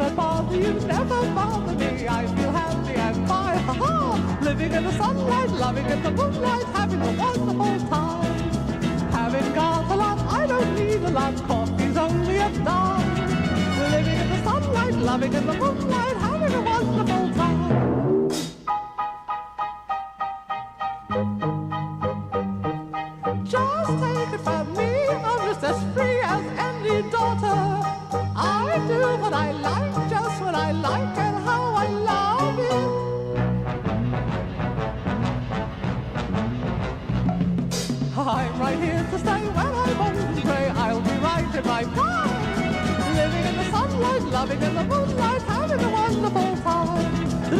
that bother you never bother me. I feel happy and fine, ha-ha. Living in the sunlight, loving in the moonlight, having a wonderful time. Having got a lot, I don't need a lot, coffee's only a dime. Living in the sunlight, loving in the moonlight, having a wonderful time. Just take it from me, I'm just as free as any daughter. I do what I like, just what I like, and how I love it. I'm right here to stay when I'm old and grey, I'll be right in my prime. Living in the sunlight, loving in the moonlight, having a wonderful time. Do